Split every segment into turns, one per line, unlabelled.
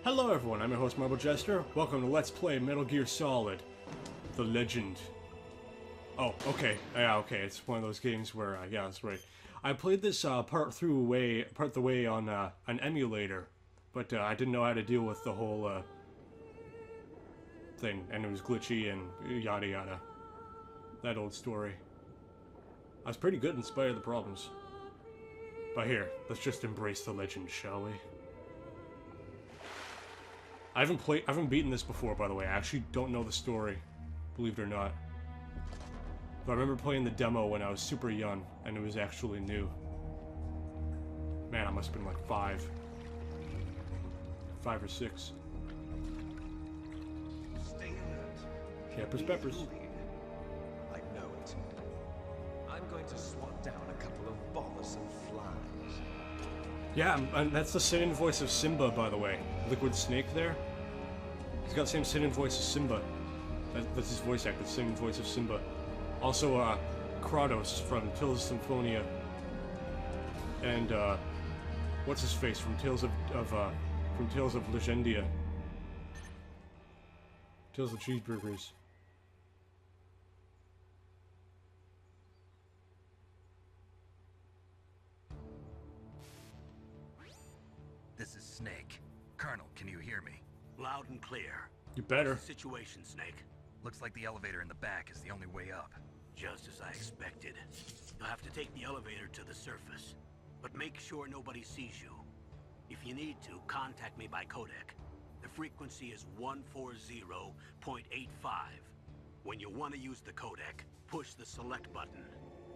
Hello everyone, I'm your host Marble Jester. Welcome to Let's Play Metal Gear Solid: The Legend. Oh, okay. Yeah, okay. It's one of those games where, yeah, that's right. I played this part the way on an emulator, but I didn't know how to deal with the whole thing, and it was glitchy and yada yada. That old story. I was pretty good in spite of the problems. But here, let's just embrace the legend, shall we? I haven't beaten this before, by the way. I actually don't know the story, believe it or not. But I remember playing the demo when I was super young, and it was actually new. Man, I must have been like 5 or 6.
Stay alert.
Campers peppers.
I know it. I'm going to swat down a couple of bothersome flies.
Yeah, and that's the singing voice of Simba, by the way. Liquid Snake there. He's got the same singing voice as Simba. That's his voice actor, the singing voice of Simba. Also, Kratos from Tales of Symphonia. And, what's his face from Tales of Legendia. Tales of Cheeseburgers.
This is Snake. Colonel, can you hear me?
Loud and clear.
You better.
What's the situation, Snake?
Looks like the elevator in the back is the only way up.
Just as I expected. You'll have to take the elevator to the surface. But make sure nobody sees you. If you need to, contact me by codec. The frequency is 140.85. When you want to use the codec, push the select button.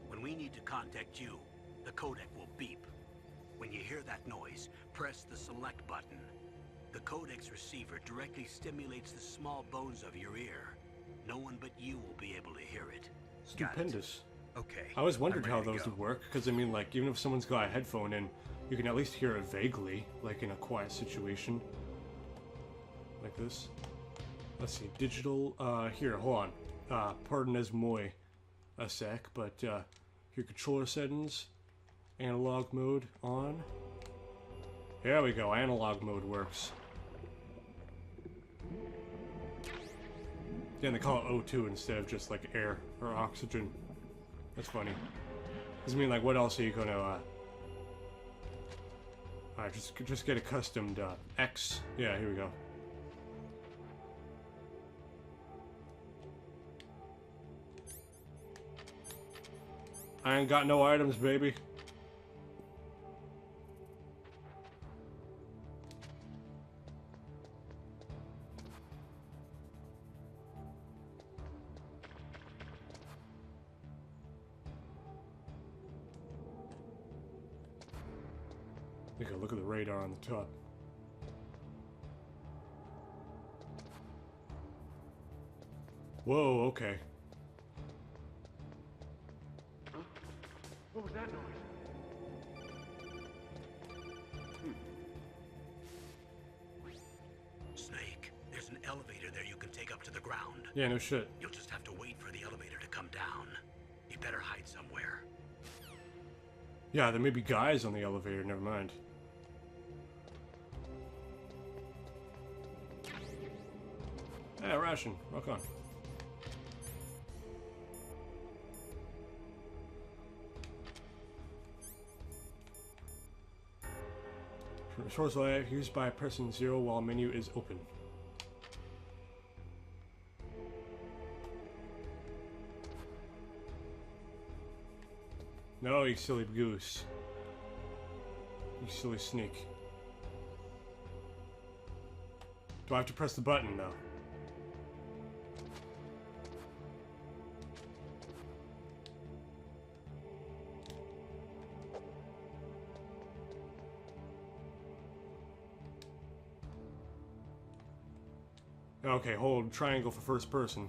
When we need to contact you, the codec will beep. When you hear that noise, press the select button. The codec's receiver directly stimulates the small bones of your ear. No one but you will be able to hear it.
Stupendous.
Okay.
I always wondered
I'm
how
ready to
those
go.
would work, because I mean, like, even if someone's got a headphone in, you can at least hear it vaguely, like in a quiet situation. Like this. Let's see, digital, here, hold on. Pardon as moi a sec, but, here, controller settings, analog mode on. There we go, analog mode works. Yeah, and they call it O2 instead of just like air or oxygen. That's funny. Doesn't mean like what else are you gonna alright, just get accustomed X. Yeah, here we go. I ain't got no items, baby. Look at the radar on the top. Whoa, okay.
What was that noise?
Snake, there's an elevator there you can take up to the ground.
Yeah, no shit.
You'll just have to wait for the elevator to come down. You better hide somewhere.
Yeah, there may be guys on the elevator, never mind. Yeah, ration. Rock on. Source light used by pressing 0 while menu is open. No, you silly goose. You silly sneak. Do I have to press the button, though? Okay, hold triangle for first person.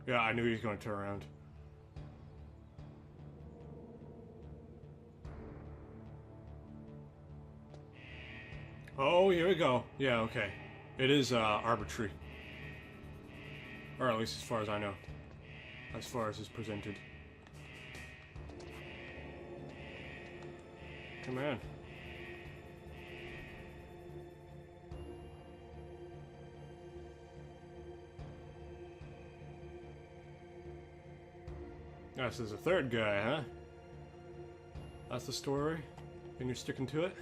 Yeah, I knew he was going to turn around. Oh, here we go. Yeah, okay. It is arbitrary. Or at least as far as I know. As far as it's presented. Come on. Yes, there's a third guy, huh? That's the story? And you're sticking to it?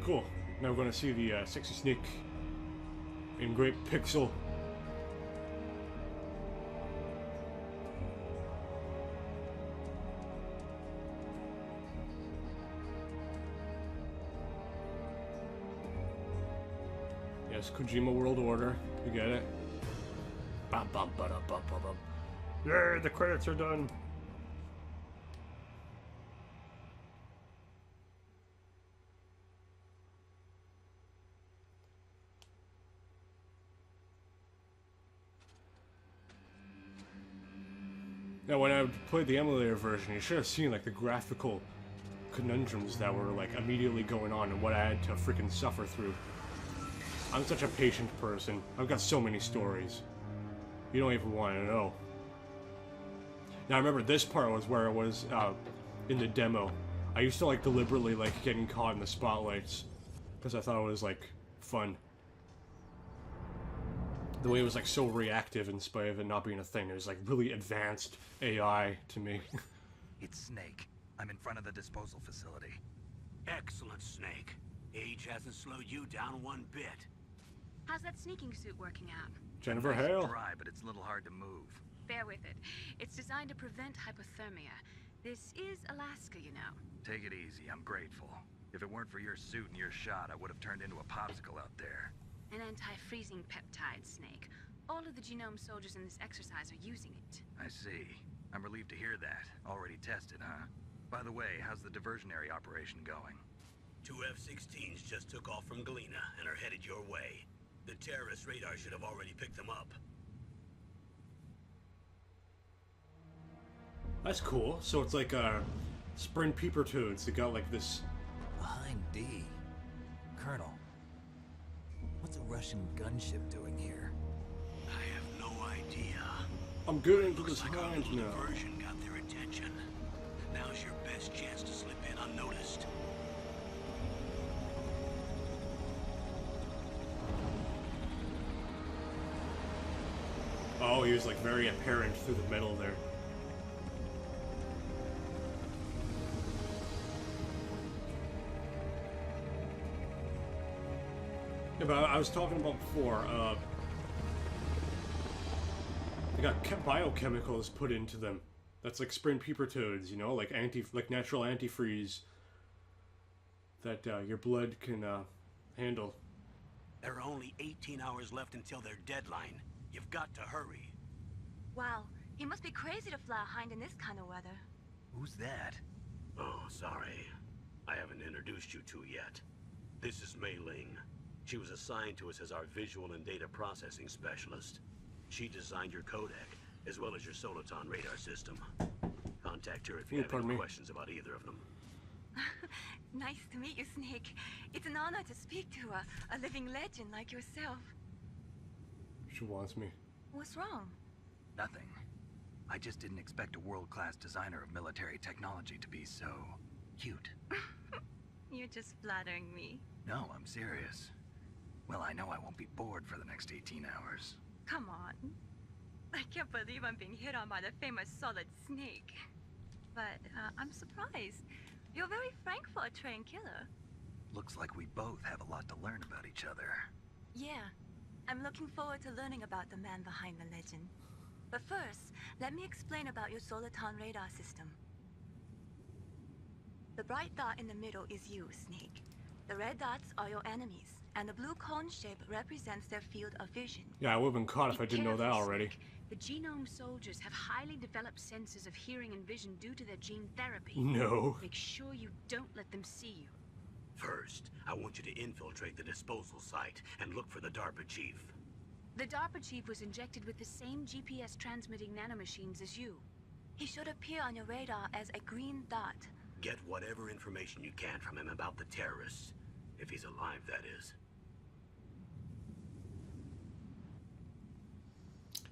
Cool. Now we're going to see the sexy snake in great pixel. Yes, Kojima World Order. You get it? Bum, bum, ba-da, bum, bum, bum. Yay, the credits are done. Now, when I played the emulator version, you should have seen like the graphical conundrums that were like immediately going on and what I had to freaking suffer through. I'm such a patient person. I've got so many stories. You don't even want to know. Now, I remember this part was where it was in the demo. I used to like deliberately like getting caught in the spotlights because I thought it was like fun. The way it was like so reactive in spite of it not being a thing. It was like really advanced AI to me.
It's Snake. I'm in front of the disposal facility.
Excellent, Snake. Age hasn't slowed you down one bit.
How's that sneaking suit working out?
Jennifer
Nice and
Hale.
dry, but it's a little hard to move.
Bear with it. It's designed to prevent hypothermia. This is Alaska, you know.
Take it easy, I'm grateful. If it weren't for your suit and your shot, I would have turned into a popsicle out there.
An anti-freezing peptide, Snake. All of the genome soldiers in this exercise are using it.
I see. I'm relieved to hear that. Already tested, huh? By the way, how's the diversionary operation going?
2 F-16s just took off from Galena and are headed your way. The terrorist radar should have already picked them up.
That's cool. So it's like Sprint Peeper Toads. They got like this.
Behind D. Colonel, what's a Russian gunship doing here?
I have no idea.
I'm getting to
Looks
this
like our
hand
little
now.
diversion got their attention. Now's your best chance to slip in unnoticed.
Oh, he was like very apparent through the metal there. Yeah, but I was talking about before, they got biochemicals put into them. That's like Sprint Peeper Toads, you know, like natural antifreeze that your blood can handle.
There are only 18 hours left until their deadline. You've got to hurry.
Wow, he must be crazy to fly a hind in this kind of weather.
Who's that?
Oh, sorry. I haven't introduced you to yet. This is Mei Ling. She was assigned to us as our visual and data processing specialist. She designed your codec, as well as your Soliton radar system. Contact her if you have any questions about either of them.
Nice to meet you, Snake. It's an honor to speak to a living legend like yourself.
She wants me.
What's wrong?
Nothing. I just didn't expect a world-class designer of military technology to be so cute.
You're just flattering me.
No, I'm serious. Well, I know I won't be bored for the next 18 hours.
Come on. I can't believe I'm being hit on by the famous Solid Snake. But I'm surprised. You're very frank for a trained killer.
Looks like we both have a lot to learn about each other.
Yeah. I'm looking forward to learning about the man behind the legend. But first, let me explain about your Soliton radar system. The bright dot in the middle is you, Snake. The red dots are your enemies. and the blue cone shape represents their field of vision.
Yeah, I would have been caught if I
Be
didn't know that
careful,
already.
Snake. The genome soldiers have highly developed senses of hearing and vision due to their gene therapy.
No.
Make sure you don't let them see you.
First, I want you to infiltrate the disposal site and look for the DARPA chief.
The DARPA chief was injected with the same GPS transmitting nanomachines as you.
He should appear on your radar as a green dot.
Get whatever information you can from him about the terrorists. If he's alive, that is.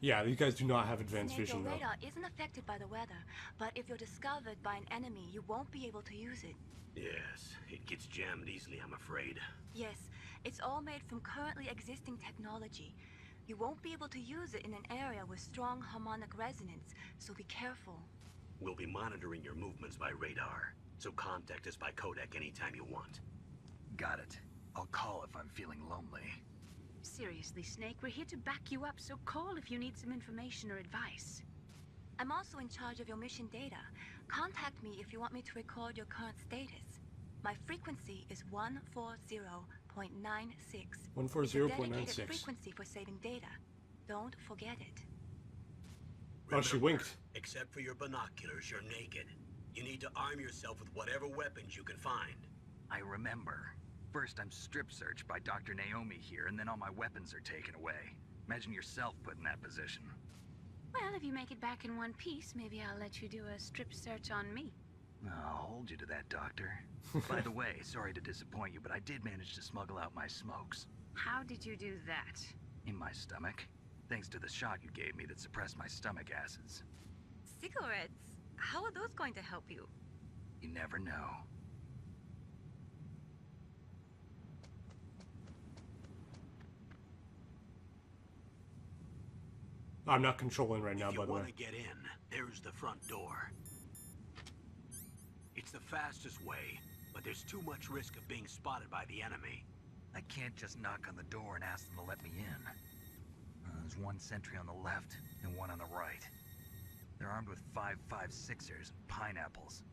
Yeah, these guys do not have advanced
Snake,
vision
your
though.
radar isn't affected by the weather, but if you're discovered by an enemy, you won't be able to use it.
Yes, it gets jammed easily, I'm afraid.
Yes, it's all made from currently existing technology. You won't be able to use it in an area with strong harmonic resonance, so be careful.
We'll be monitoring your movements by radar, so contact us by codec anytime you want.
Got it. I'll call if I'm feeling lonely.
Seriously, Snake, we're here to back you up, so call if you need some information or advice.
I'm also in charge of your mission data. Contact me if you want me to record your current status. My frequency is 140.96.
140.96.
It's a dedicated frequency for saving data. Don't forget it.
Oh, she
Remember,
winked.
Except for your binoculars, you're naked. You need to arm yourself with whatever weapons you can find.
I remember. First, I'm strip searched by Dr. Naomi here, and then all my weapons are taken away. Imagine yourself put in that position.
Well, if you make it back in one piece, maybe I'll let you do a strip search on me.
I'll hold you to that, Doctor. By the way, sorry to disappoint you, but I did manage to smuggle out my smokes.
How did you do that?
In my stomach. Thanks to the shot you gave me that suppressed my stomach acids.
Cigarettes? How are those going to help you?
You never know.
I'm not controlling right now,
If
by
you
the way.
want to get in, there's the front door. It's the fastest way, but there's too much risk of being spotted by the enemy.
I can't just knock on the door and ask them to let me in. There's one sentry on the left and one on the right. They're armed with 5.56ers and pineapples.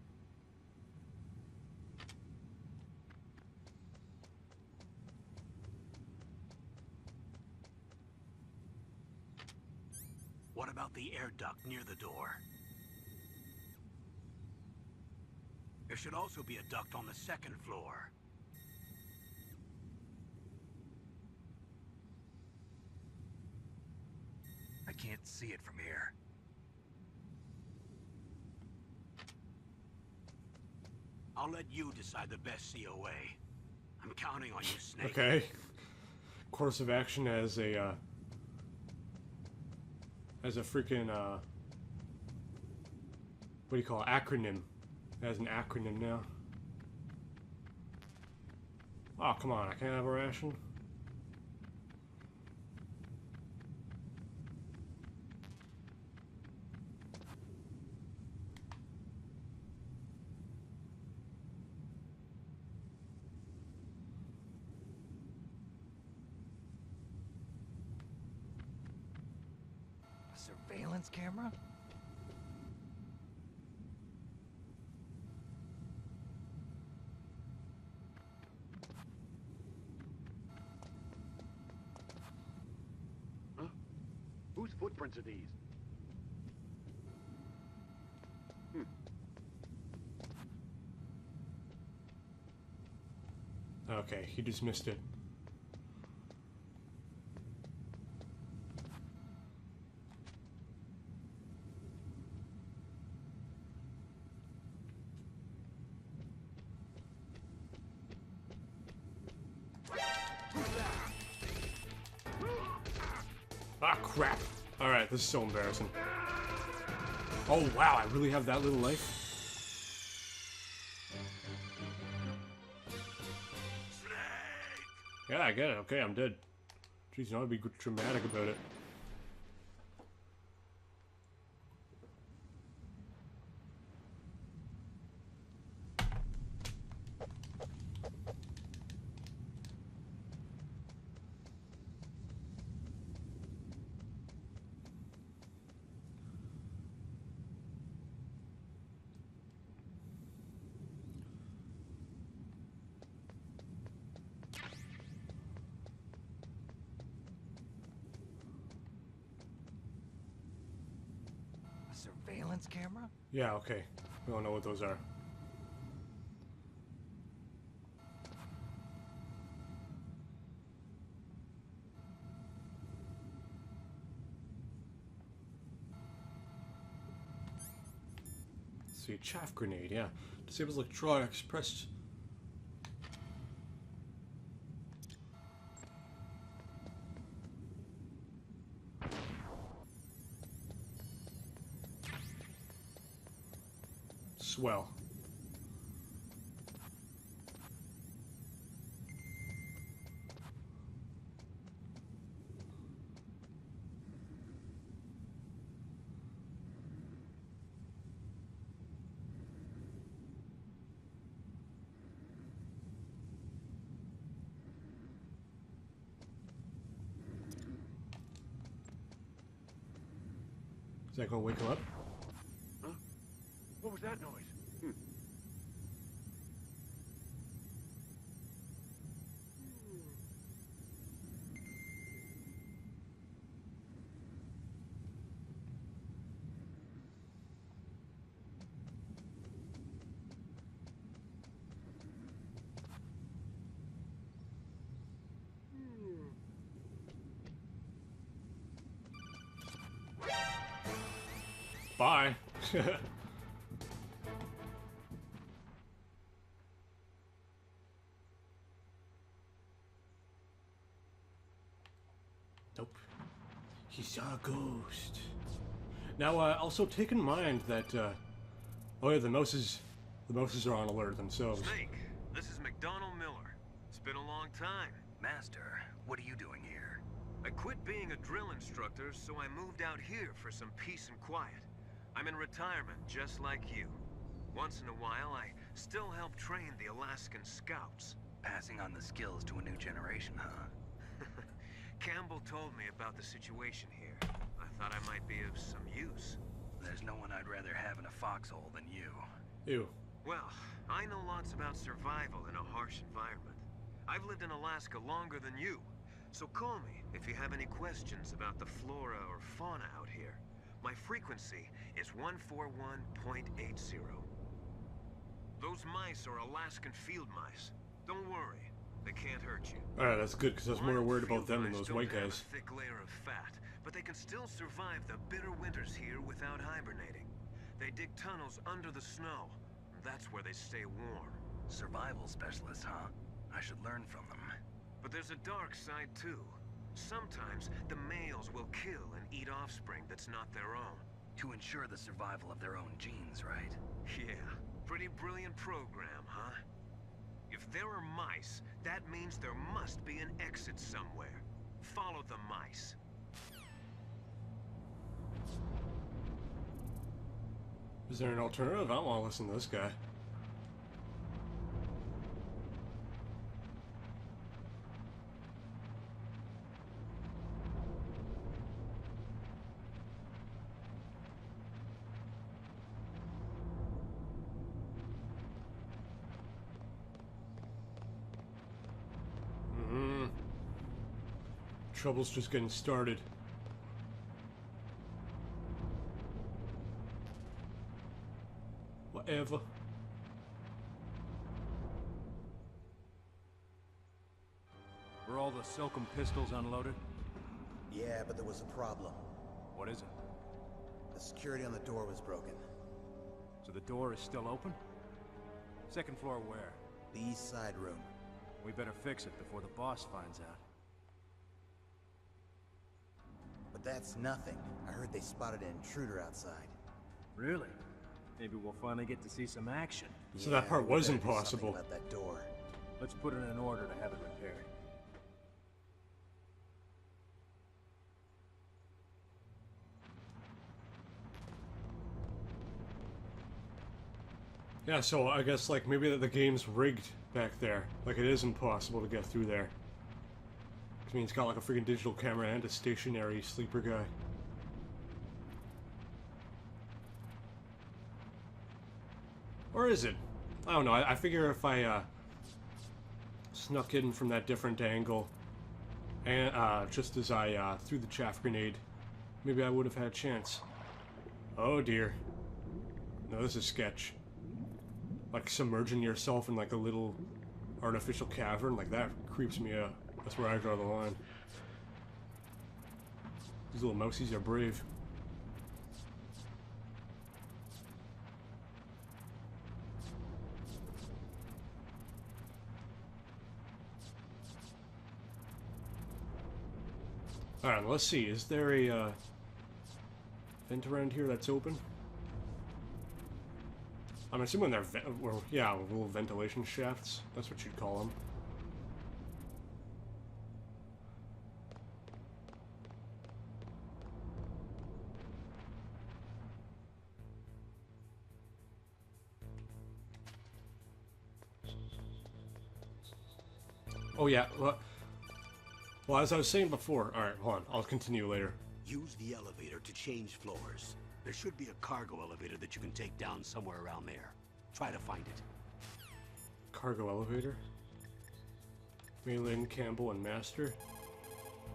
What about the air duct near the door? There should also be a duct on the second floor.
I can't see it from here.
I'll let you decide the best COA. I'm counting on you, Snake.
Okay. Course of action as a freaking what do you call it? Acronym. As an acronym now. Oh, come on, I can't have a ration?
A surveillance camera?
Whose footprints are these?
Okay, he dismissed it. Ah, crap. Alright, this is so embarrassing. Oh, wow, I really have that little life? Yeah, I get it. Okay, I'm dead. Jeez, you don't want to be dramatic about it.
Surveillance camera?
Yeah, okay. We don't know what those are. Let's see, chaff grenade, yeah. Disables electronics, press... Swell. Is that gonna wake him up?
Huh? What was that noise?
Bye. Nope. He saw a ghost. Now, also take in mind that, oh yeah, the mouses are on alert themselves.
Snake, this is McDonald Miller. It's been a long time.
Master, what are you doing here?
I quit being a drill instructor, so I moved out here for some peace and quiet. I'm in retirement, just like you. Once in a while, I still help train the Alaskan Scouts.
Passing on the skills to a new generation, huh?
Campbell told me about the situation here. I thought I might be of some use.
There's no one I'd rather have in a foxhole than you.
Ew.
Well, I know lots about survival in a harsh environment. I've lived in Alaska longer than you, so call me if you have any questions about the flora or fauna out here. My frequency is 141.80. Those mice are Alaskan field mice. Don't worry, they can't hurt you.
Alright, that's good, because I was more
Wild
worried about
field
them than
mice
those
don't
white
have
guys.
a thick layer of fat, but they can still survive the bitter winters here without hibernating. They dig tunnels under the snow. That's where they stay warm.
Survival specialists, huh? I should learn from them.
But there's a dark side too. Sometimes the males will kill and eat offspring that's not their own.
To ensure the survival of their own genes, right?
Yeah, pretty brilliant program, huh? If there are mice, that means there must be an exit somewhere. Follow the mice.
Is there an alternative? I don't want to listen to this guy. Trouble's just getting started. Whatever.
Were all the Silcom pistols unloaded?
Yeah, but there was a problem.
What is it?
The security on the door was broken.
So the door is still open? Second floor where?
The east side room.
We better fix it before the boss finds out.
But that's nothing. I heard they spotted an intruder outside.
Really? Maybe we'll finally get to see some action.
So that part
we
was
better do something
impossible.
about that door.
Let's put it in order to have it repaired.
Yeah, so I guess like maybe the game's rigged back there. Like it is impossible to get through there. I mean, it's got like a freaking digital camera and a stationary sleeper guy. Or is it? I don't know. I figure if I snuck in from that different angle, and just as I threw the chaff grenade, maybe I would have had a chance. Oh dear. No, this is sketch. Like submerging yourself in like a little artificial cavern, like that creeps me out. That's where I draw the line. These little mousies are brave. Alright, let's see. Is there a vent around here that's open? I'm assuming they're yeah, little ventilation shafts. That's what you'd call them. Oh yeah, well, as I was saying before, alright, hold on, I'll continue later.
Use the elevator to change floors. There should be a cargo elevator that you can take down somewhere around there. Try to find it.
Cargo elevator? Malin, Campbell, and Master?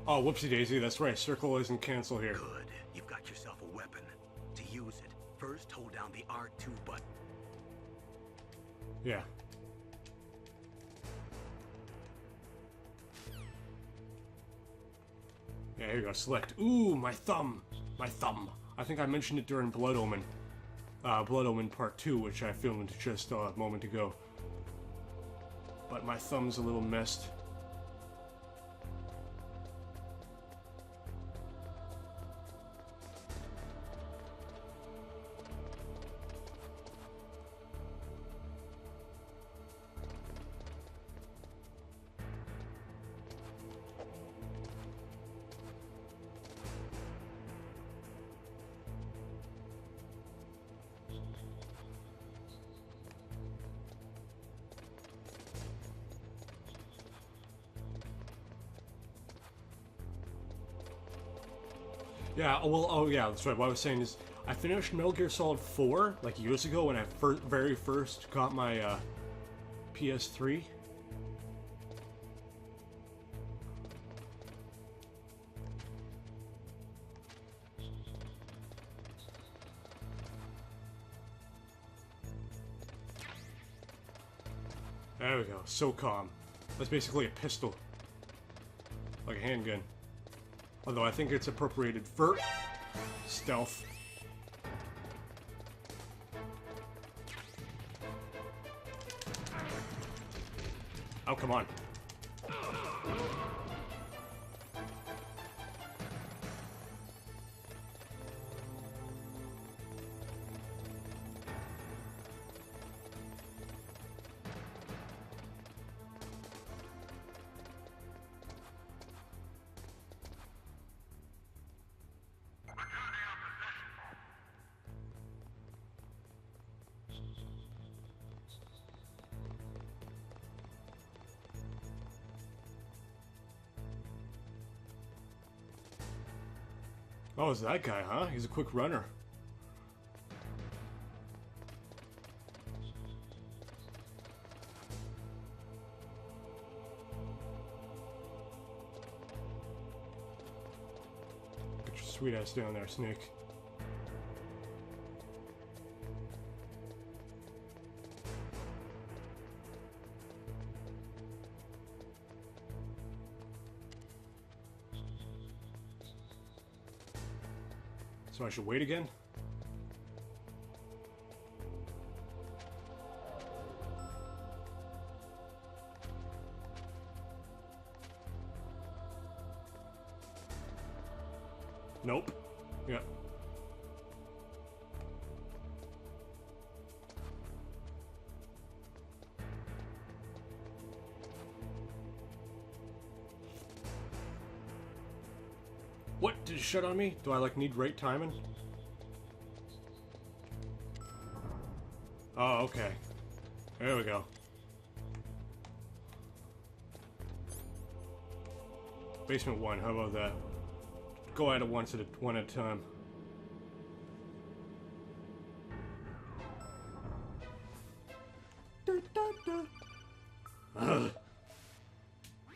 Oh, whoopsie daisy, that's right, circle isn't cancel here.
Good. You've got yourself a weapon. To use it, first hold down the R2 button.
Yeah. Yeah, here you go, select. Ooh, my thumb! My thumb. I think I mentioned it during Blood Omen. Blood Omen Part 2, which I filmed just a moment ago. But my thumb's a little messed. Yeah, well, oh yeah, that's right. What I was saying is, I finished Metal Gear Solid 4, like years ago, when I very first got my PS3. There we go, SOCOM. That's basically a pistol. Like a handgun. Although I think it's appropriated for stealth. Oh, come on. Oh, it's that guy, huh? He's a quick runner. Get your sweet ass down there, Snake. So I should wait again? Nope. Yeah. What? Did it shut on me? Do I like need right timing? Oh, okay. There we go. Basement 1, how about that? Go at it one at a time.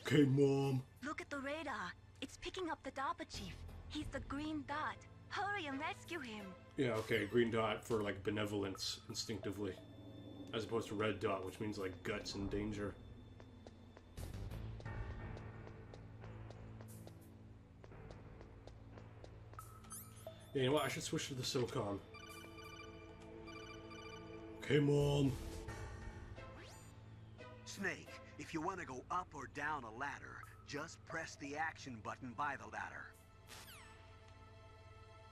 Okay, Mom.
Look at the radar. It's picking up the DARPA chief. He's the green dot. Hurry and rescue him.
Yeah, okay, green dot for like benevolence instinctively. As opposed to red dot, which means like guts and danger. Yeah, you know what? I should switch to the SOCOM. Okay, Mom.
Snake, if you want to go up or down a ladder, just press the action button by the ladder.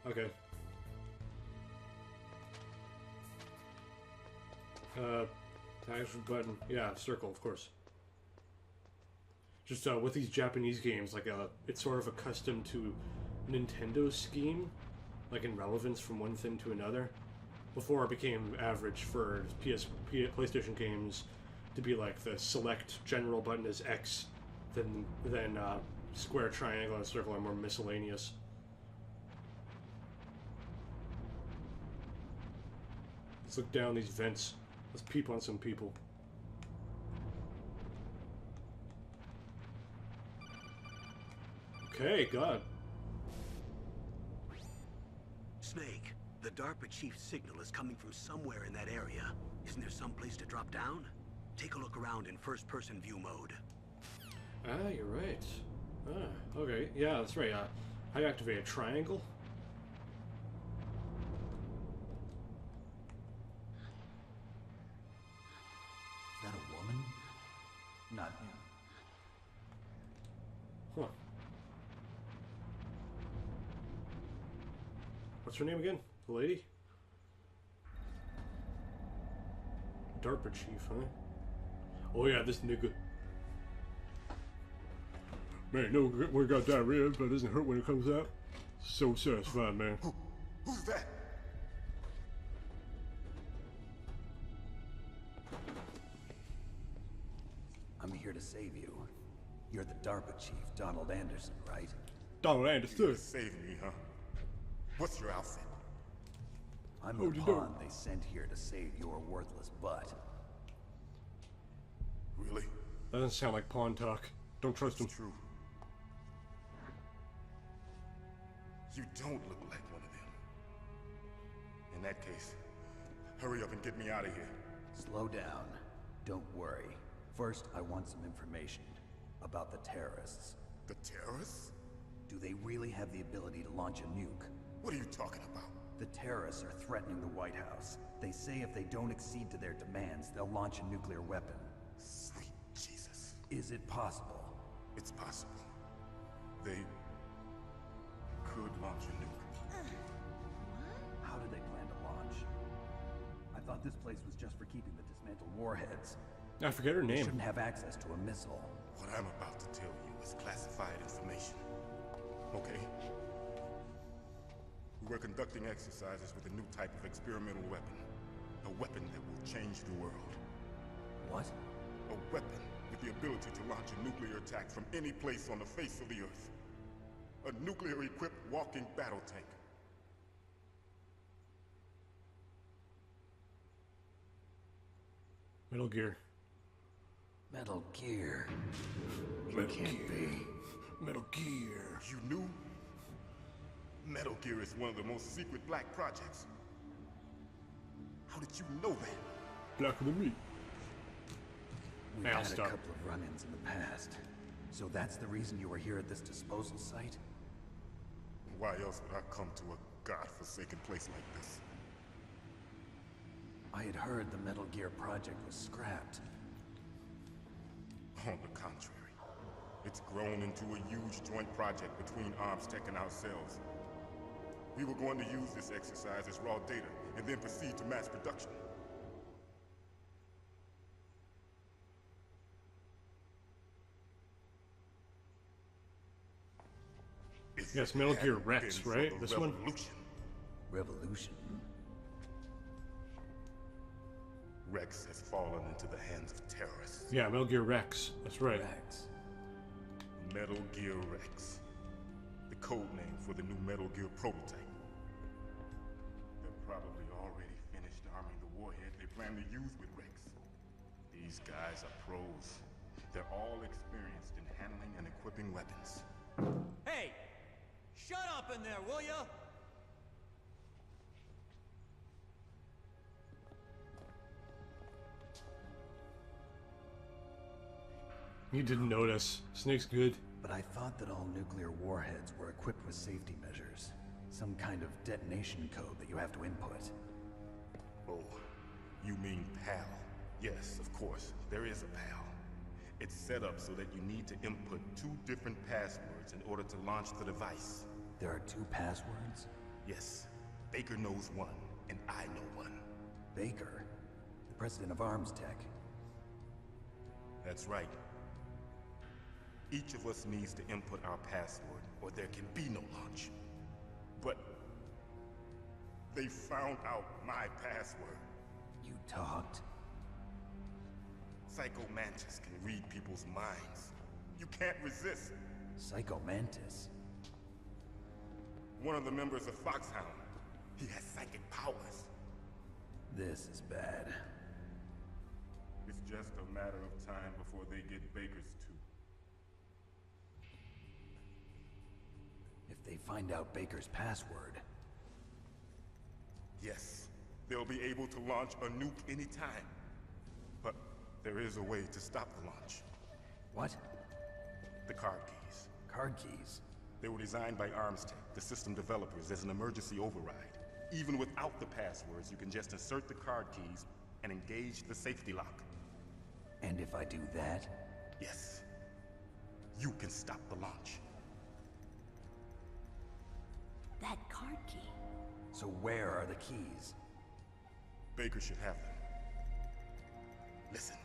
Okay. Action button. Yeah, circle, of course. Just with these Japanese games, like it's sort of accustomed to Nintendo's scheme, like in relevance from one thing to another. Before it became average for PlayStation games to be like the select general button is X, then square, triangle, and circle are more miscellaneous. Let's look down these vents. Let's peep on some people. Okay, God.
Snake, the DARPA chief's signal is coming from somewhere in that area. Isn't there some place to drop down? Take a look around in first-person view mode.
Ah, you're right. Ah, okay. Yeah, that's right. How do you activate a triangle?
Is that a woman? Not him.
Huh. What's her name again? The lady? DARPA chief, huh? Oh yeah, this nigga. Man, no, we got diarrhea, but it doesn't hurt when it comes out. So satisfying, man.
Who's that?
I'm here to save you. You're the DARPA chief, Donald Anderson, right?
Donald Anderson.
Save me, huh? What's your outfit?
I'm the pawn they sent here to save your worthless butt.
Really?
That doesn't sound like pawn talk. Don't trust him.
True. You don't look like one of them. In that case, hurry up and get me out of here.
Slow down. Don't worry. First, I want some information about the terrorists.
The terrorists?
Do they really have the ability to launch a nuke?
What are you talking about?
The terrorists are threatening the White House. They say if they don't accede to their demands, they'll launch a nuclear weapon.
Sweet Jesus.
Is it possible?
It's possible. They could launch a nuke.
How do they plan to launch? I thought this place was just for keeping the dismantled warheads.
I forget her
They
name.
shouldn't have access to a missile.
What I'm about to tell you is classified information. Okay? We're conducting exercises with a new type of experimental weapon. A weapon that will change the world.
What?
A weapon with the ability to launch a nuclear attack from any place on the face of the Earth. A nuclear-equipped walking battle tank.
Metal Gear.
Metal Gear.
Metal
Can't be.
Metal Gear.
You knew? Metal Gear is one of the most secret black projects. How did you know that?
Blacker than me.
We've
Hey, I'll
had a
stop.
couple of run-ins in the past. So that's the reason you were here at this disposal site?
Why else would I come to a godforsaken place like this?
I had heard the Metal Gear project was scrapped.
On the contrary, it's grown into a huge joint project between ArmsTech and ourselves. We were going to use this exercise as raw data and then proceed to mass production. If
Yes,
it
Metal Gear
hadn't
Rex,
been for
right?
the
This one?
Revolution?
Rex has fallen into the hands of terrorists.
Yeah, Metal Gear Rex. That's right.
Rex.
Metal Gear Rex. The code name for the new Metal Gear prototype. They're probably already finished arming the warhead they plan to use with Rex. These guys are pros. They're all experienced in handling and equipping weapons.
Hey! Shut up in there, will ya?
You didn't notice. Snake's good.
But I thought that all nuclear warheads were equipped with safety measures. Some kind of detonation code that you have to input.
Oh, you mean PAL? Yes, of course, there is a PAL. It's set up so that you need to input 2 different passwords in order to launch the device.
There are 2 passwords?
Yes, Baker knows one, and I know one.
Baker? The president of Arms Tech.
That's right. Each of us needs to input our password, or there can be no launch. But they found out my password.
You talked?
Psycho Mantis can read people's minds. You can't resist.
Psycho Mantis?
One of the members of Foxhound. He has psychic powers.
This is bad.
It's just a matter of time before they get Baker's too.
If they find out Baker's password...
Yes, they'll be able to launch a nuke anytime. But there is a way to stop the launch.
What?
The card keys.
Card keys?
They were designed by Armstech, the system developers, as an emergency override. Even without the passwords, you can just insert the card keys and engage the safety lock.
And if I do that?
Yes. You can stop the launch.
That card key.
So where are the keys?
Baker should have them. Listen,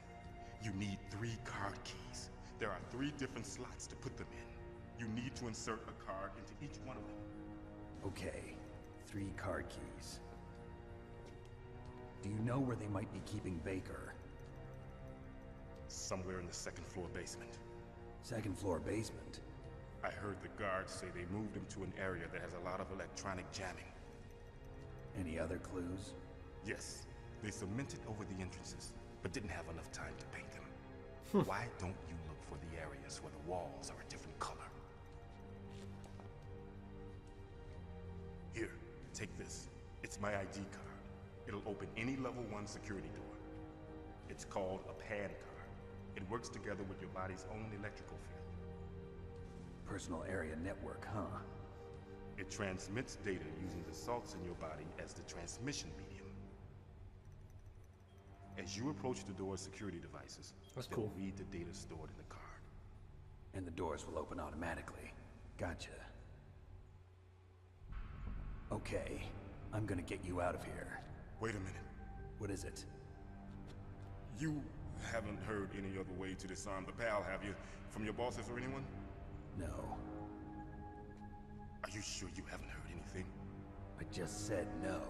you need 3 card keys. There are 3 different slots to put them in. You need to insert a card into each one of them.
Okay, 3 card keys. Do you know where they might be keeping Baker?
Somewhere in the 2nd floor basement.
2nd floor basement?
I heard the guards say they moved him to an area that has a lot of electronic jamming.
Any other clues?
Yes. They cemented over the entrances, but didn't have enough time to paint them. Why don't you look for the areas where the walls are a different color? Here, take this. It's my ID card. It'll open any level 1 security door. It's called a PAN card. It works together with your body's own electrical field.
Personal area network, huh?
It transmits data using the salts in your body as the transmission medium. As you approach the door's security devices, they'll read the data stored in the card.
And the doors will open automatically. Gotcha. Okay, I'm gonna get you out of here.
Wait a minute.
What is it?
You haven't heard any other way to disarm the PAL, have you? From your bosses or anyone?
No.
Are you sure you haven't heard anything?
I just said no.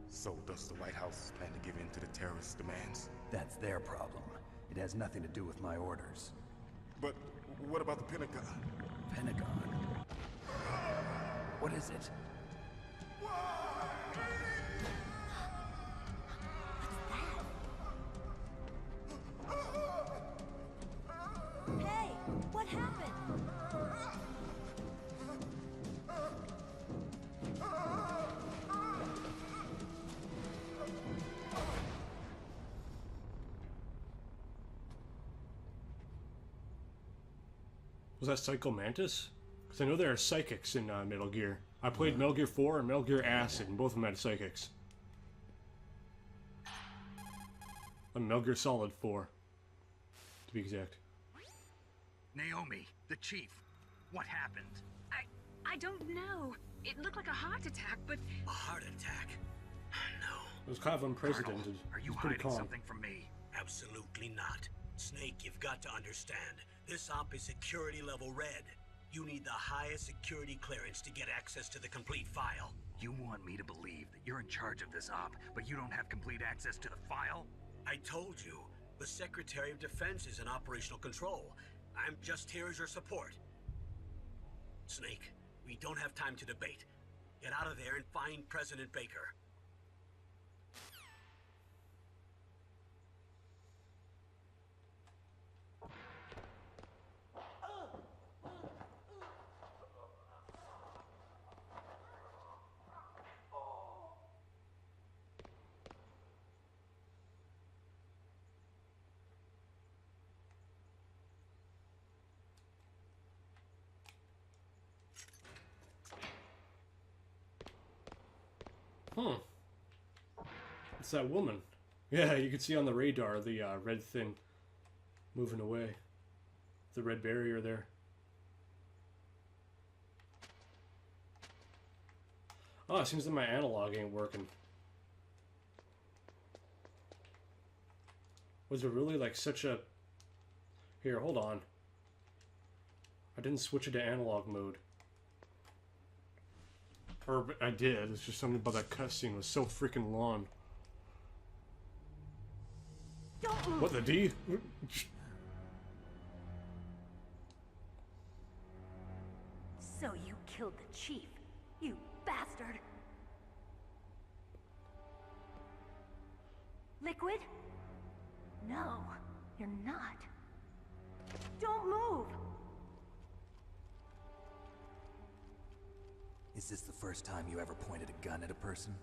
So does the White House plan to give in to the terrorists' demands?
That's their problem. It has nothing to do with my orders.
But what about the Pentagon?
Pentagon? What is it?
Hey, what happened?
Was that Psycho Mantis? Because I know there are psychics in Metal Gear. I played Metal Gear 4 and Metal Gear Acid, and both of them had psychics. Metal Gear Solid 4, to be exact.
Naomi, the chief. What happened?
I don't know. It looked like a heart attack, but...
A heart attack? No.
It was kind of unprecedented.
Colonel, are you
It was pretty
hiding
calm.
something from me?
Absolutely not. Snake, you've got to understand. This op is security level red. You need the highest security clearance to get access to the complete file.
You want me to believe that you're in charge of this op, but you don't have complete access to the file?
I told you, the Secretary of Defense is in operational control. I'm just here as your support. Snake, we don't have time to debate. Get out of there and find President Baker.
Huh. It's that woman. Yeah, you can see on the radar the red thing moving away. The red barrier there. Oh, it seems that my analog ain't working. Was it really like such a... Here, hold on. I didn't switch it to analog mode. Or I did, it's just something about that cutscene was so freaking long. What the D?
So you killed the chief, you bastard. Liquid? No, you're not. Don't move!
Is this the first time you ever pointed a gun at a person?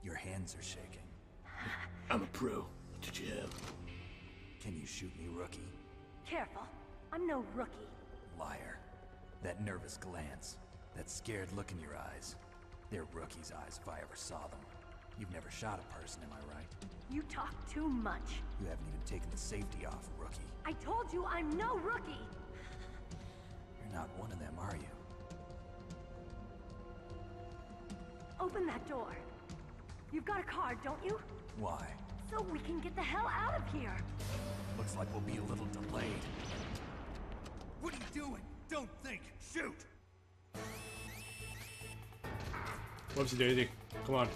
Your hands are shaking.
I'm a pro. What did you have?
Can you shoot me, rookie?
Careful, I'm no rookie.
Liar. That nervous glance, that scared look in your eyes. They're rookie's eyes if I ever saw them. You've never shot a person, am I right?
You talk too much.
You haven't even taken the safety off, rookie.
I told you I'm no rookie!
You're not one of them, are you?
Open that door. You've got a card, don't you?
Why?
So we can get the hell out of here.
Looks like we'll be a little delayed.
What are you doing? Don't think. Shoot!
Whoopsie daisy. Come on.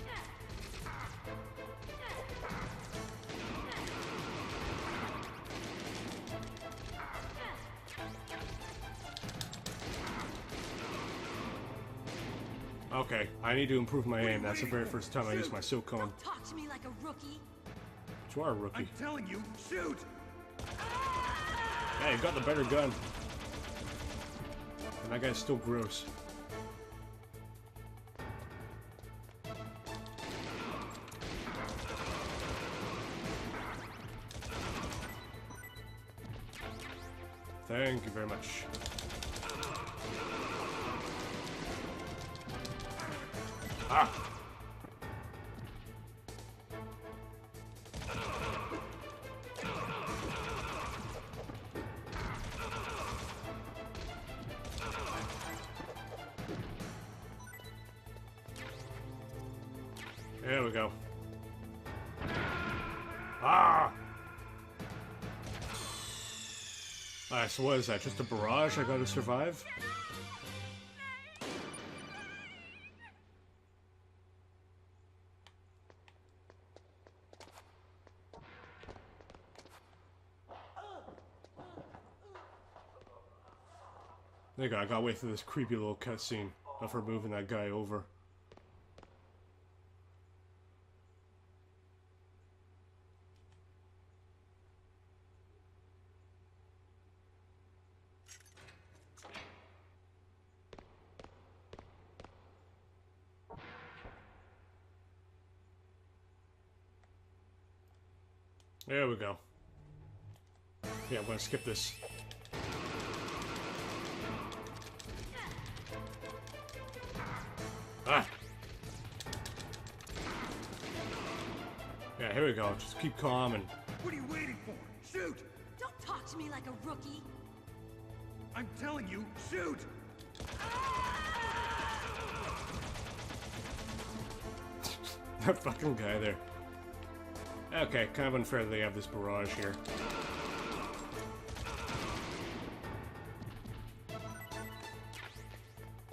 Okay, I need to improve my aim. That's the very first time I used my silk cone.
Don't talk to me like a rookie.
You are a rookie.
I'm telling you, shoot!
Yeah, you got the better gun. And that guy's still gross. Thank you very much. Ah! There we go. Ah! Alright, so what is that? Just a barrage I gotta survive? There you go, I gotta wait for this creepy little cutscene of her moving that guy over. There we go. Yeah, I'm gonna skip this. Ah! Yeah, here we go. Just keep calm and...
What are you waiting for? Shoot!
Don't talk to me like a rookie.
I'm telling you, shoot!
That fucking guy there. Okay, kind of unfair that they have this barrage here.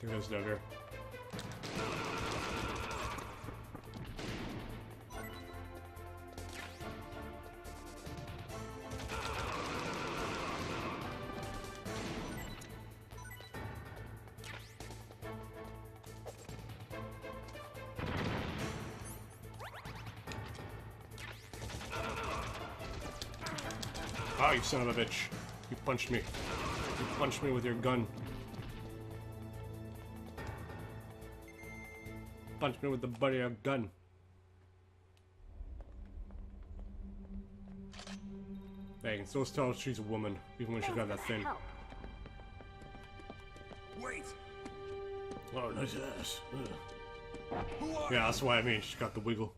There goes Duggar. Oh, you son of a bitch. You punched me. You punched me with your gun. Punched me with the butt of your gun. Hey, you can still tell she's a woman, even when she got that thing.
Wait!
Oh, nice ass. Ugh. Yeah, that's what I mean. She's got the wiggle.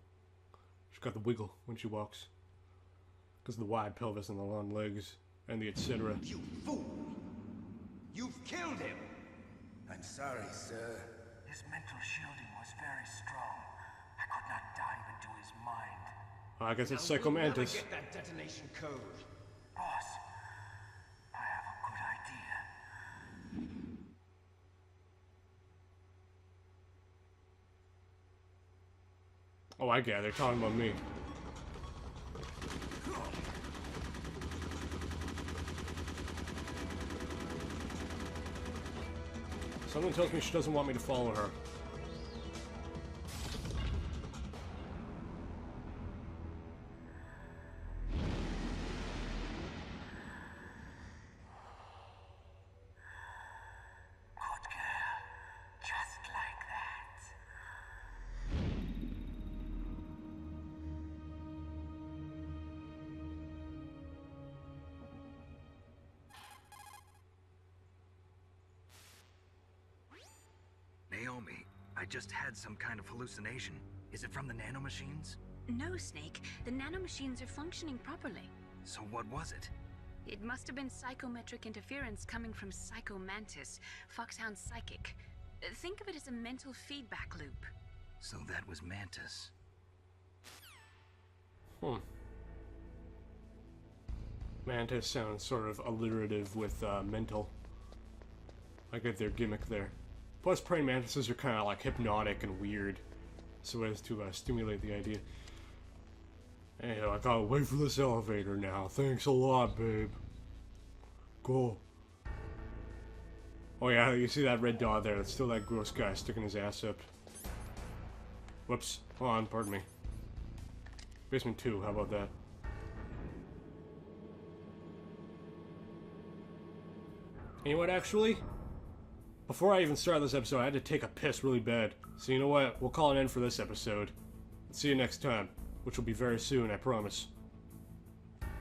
She's got the wiggle when she walks. Because of the wide pelvis and the long legs and the etc.
You fool! You've killed him! I'm sorry, sir.
His mental shielding was very strong. I could not dive into his mind.
I guess it's Psycho Mantis.
Get that detonation code.
Boss, I have a good idea.
Oh, I get it. They're talking about me. Someone tells me she doesn't want me to follow her.
Good girl. Just like that.
Naomi, I just had some kind of hallucination. Is it from the nanomachines?
No, Snake. The nanomachines are functioning properly.
So what was it?
It must have been psychometric interference coming from Psycho Mantis, Foxhound's psychic. Think of it as a mental feedback loop.
So that was Mantis.
Mantis sounds sort of alliterative with mental. I get their gimmick there. Plus, praying mantises are kind of like hypnotic and weird, so as to stimulate the idea. Hey, I gotta wait for this elevator now. Thanks a lot, babe. Cool. Oh yeah, you see that red dot there? That's still that gross guy sticking his ass up. Whoops. Hold on, pardon me. Basement 2, how about that? You know what, actually? Before I even start this episode, I had to take a piss really bad. So you know what? We'll call it in for this episode. See you next time, which will be very soon, I promise.